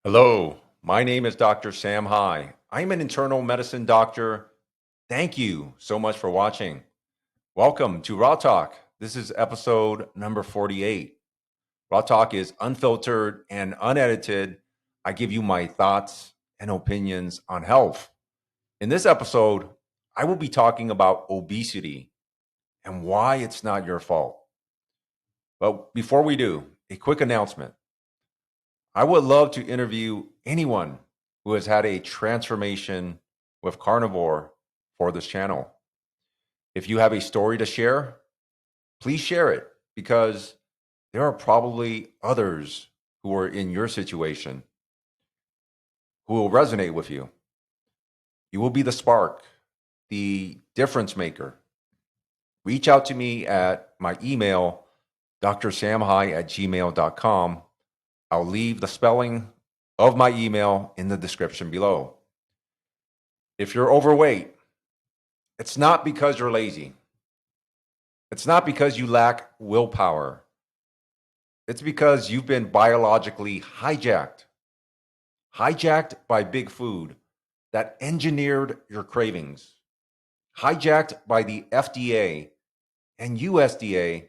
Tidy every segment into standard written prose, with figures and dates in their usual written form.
Hello, my name is Dr. Sam Hai. I'm an internal medicine doctor. Thank you so much for watching. Welcome to Raw Talk. This is episode number 48. Raw Talk is unfiltered and unedited. I give you my thoughts and opinions on health. In this episode, I will be talking about obesity and why it's not your fault. But before we do, a quick announcement. I would love to interview anyone who has had a transformation with Carnivore for this channel. If you have a story to share, please share it because there are probably others who are in your situation who will resonate with you. You will be the spark, the difference maker. Reach out to me at my email, drsamhai@gmail.com. I'll leave the spelling of my email in the description below. If you're overweight, it's not because you're lazy. It's not because you lack willpower. It's because you've been biologically hijacked by big food that engineered your cravings, hijacked by the FDA and USDA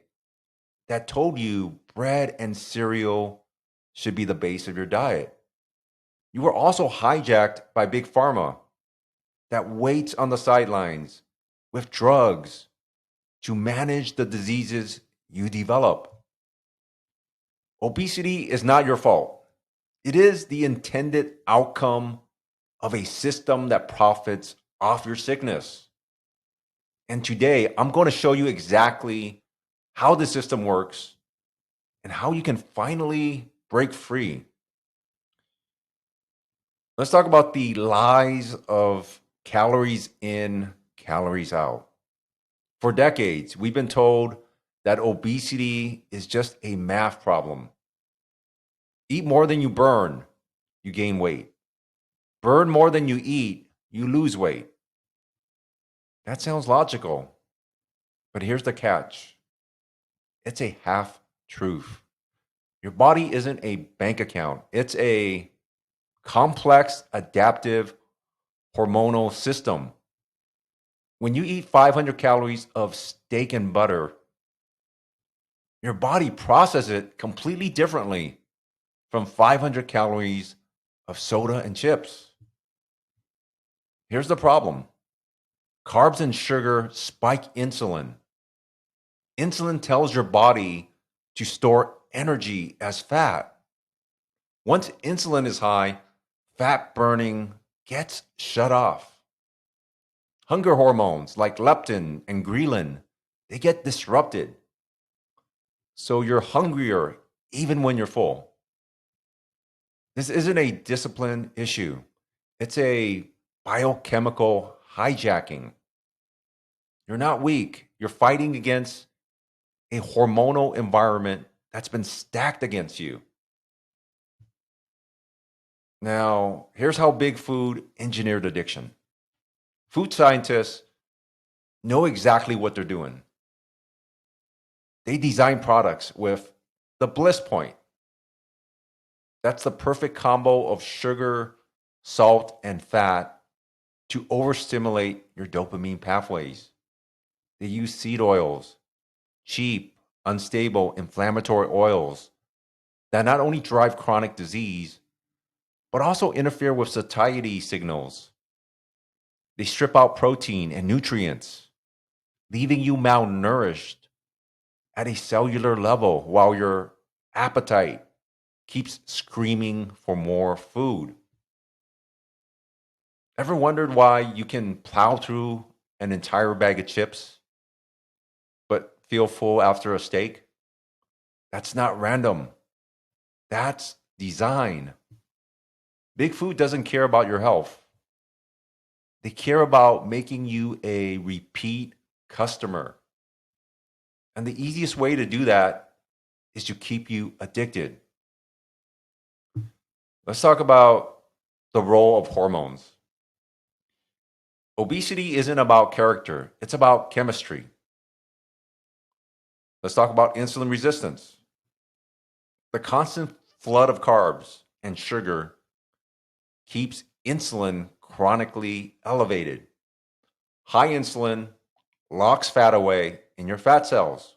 that told you bread and cereal should be the base of your diet. You were also hijacked by big pharma that waits on the sidelines with drugs to manage the diseases you develop. Obesity is not your fault. It is the intended outcome of a system that profits off your sickness. And today, I'm going to show you exactly how the system works and how you can finally break free. Let's talk about the lies of calories in, calories out. For decades, we've been told that obesity is just a math problem. Eat more than you burn, you gain weight. Burn more than you eat, you lose weight. That sounds logical, but here's the catch. It's a half truth. Your body isn't a bank account. It's a complex, adaptive, hormonal system. When you eat 500 calories of steak and butter, your body processes it completely differently from 500 calories of soda and chips. Here's the problem. Carbs and sugar spike insulin. Insulin tells your body to store energy as fat. Once insulin is high, fat burning gets shut off. Hunger hormones like leptin and ghrelin, they get disrupted. So you're hungrier even when you're full. This isn't a discipline issue. It's a biochemical hijacking. You're not weak. You're fighting against a hormonal environment that's been stacked against you. Now, here's how big food engineered addiction. Food scientists know exactly what they're doing. They design products with the bliss point. That's the perfect combo of sugar, salt, and fat to overstimulate your dopamine pathways. They use seed oils, cheap, unstable, inflammatory oils that not only drive chronic disease, but also interfere with satiety signals. They strip out protein and nutrients, leaving you malnourished at a cellular level while your appetite keeps screaming for more food. Ever wondered why you can plow through an entire bag of chips but feel full after a steak? That's not random. That's design. Big food doesn't care about your health. They care about making you a repeat customer. And the easiest way to do that is to keep you addicted. Let's talk about the role of hormones. Obesity isn't about character, it's about chemistry. Let's talk about insulin resistance. The constant flood of carbs and sugar keeps insulin chronically elevated. High insulin locks fat away in your fat cells.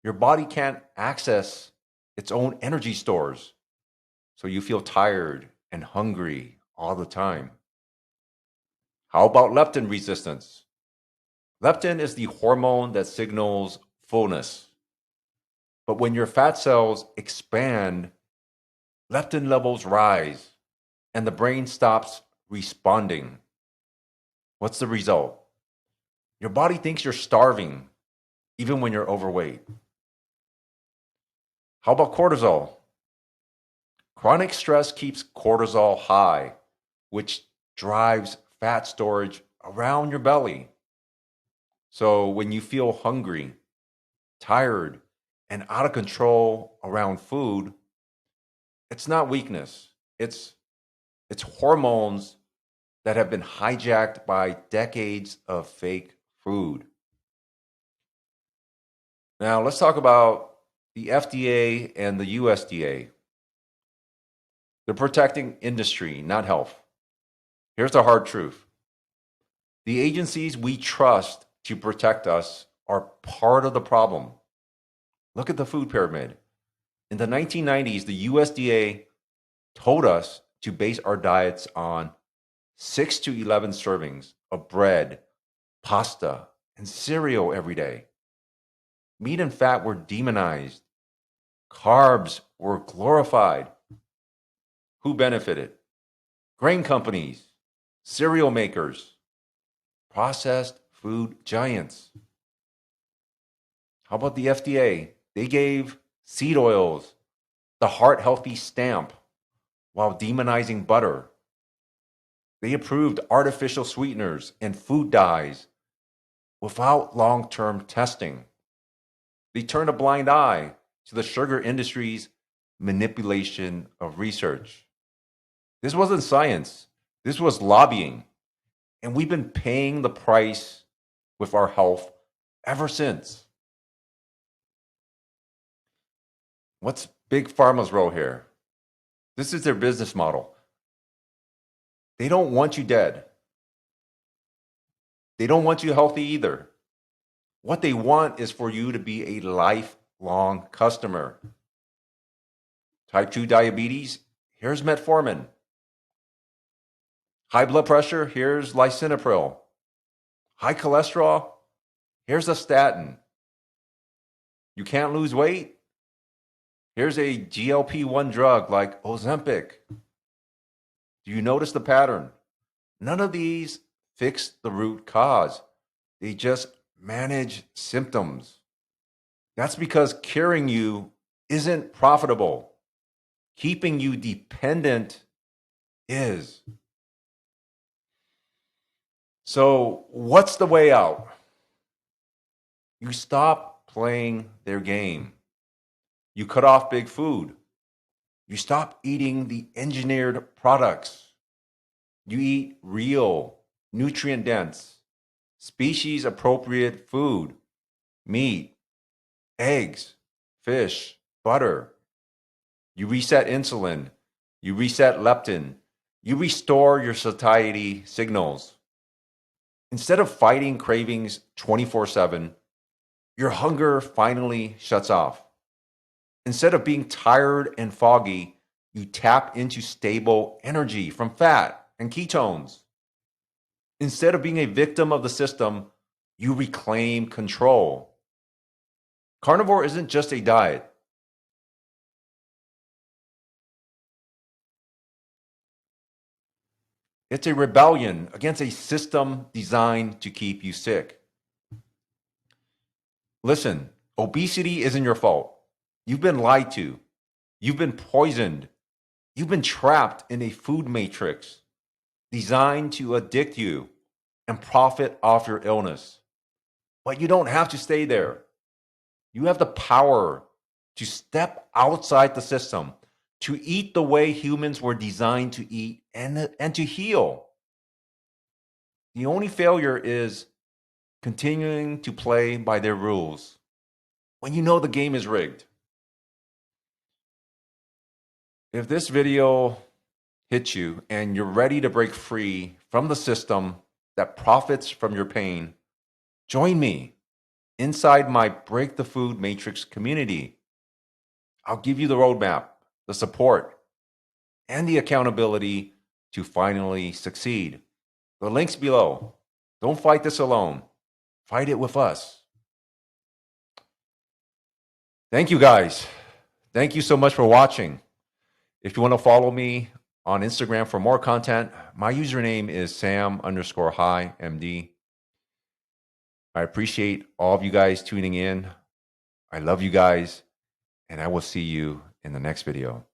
Your body can't access its own energy stores, so you feel tired and hungry all the time. How about leptin resistance? Leptin is the hormone that signals fullness. But when your fat cells expand, leptin levels rise and the brain stops responding. What's the result? Your body thinks you're starving, even when you're overweight. How about cortisol? Chronic stress keeps cortisol high, which drives fat storage around your belly. So when you feel hungry, tired, and out of control around food, it's not weakness. It's hormones that have been hijacked by decades of fake food. Now, let's talk about the FDA and the USDA. They're protecting industry, not health. Here's the hard truth. The agencies we trust to protect us are part of the problem. Look at the food pyramid. In the 1990s, the USDA told us to base our diets on 6 to 11 servings of bread, pasta, and cereal every day. Meat and fat were demonized. Carbs were glorified. Who benefited? Grain companies, cereal makers, processed food giants. How about the FDA? They gave seed oils the heart healthy stamp while demonizing butter. They approved artificial sweeteners and food dyes without long term testing. They turned a blind eye to the sugar industry's manipulation of research. This wasn't science, this was lobbying. And we've been paying the price with our health ever since. What's Big Pharma's role here? This is their business model. They don't want you dead. They don't want you healthy either. What they want is for you to be a lifelong customer. Type 2 diabetes, here's metformin. High blood pressure, here's lisinopril. High cholesterol, here's a statin. You can't lose weight? Here's a GLP-1 drug like Ozempic. Do you notice the pattern? None of these fix the root cause. They just manage symptoms. That's because curing you isn't profitable. Keeping you dependent is. So, what's the way out? You stop playing their game. You cut off big food. You stop eating the engineered products. You eat real, nutrient dense, species appropriate food, meat, eggs, fish, butter. You reset insulin. You reset leptin. You restore your satiety signals. Instead of fighting cravings 24/7, your hunger finally shuts off. Instead of being tired and foggy, you tap into stable energy from fat and ketones. Instead of being a victim of the system, you reclaim control. Carnivore isn't just a diet. It's a rebellion against a system designed to keep you sick. Listen, obesity isn't your fault. You've been lied to. You've been poisoned. You've been trapped in a food matrix designed to addict you and profit off your illness. But you don't have to stay there. You have the power to step outside the system, to eat the way humans were designed to eat, and to heal. The only failure is continuing to play by their rules when you know the game is rigged. If this video hits you and you're ready to break free from the system that profits from your pain, join me inside my Break the Food Matrix community. I'll give you the roadmap, the support, and the accountability to finally succeed. The link's below. Don't fight this alone. Fight it with us. Thank you, guys. Thank you so much for watching. If you want to follow me on Instagram for more content, my username is Sam_HiMD. I appreciate all of you guys tuning in. I love you guys, and I will see you in the next video.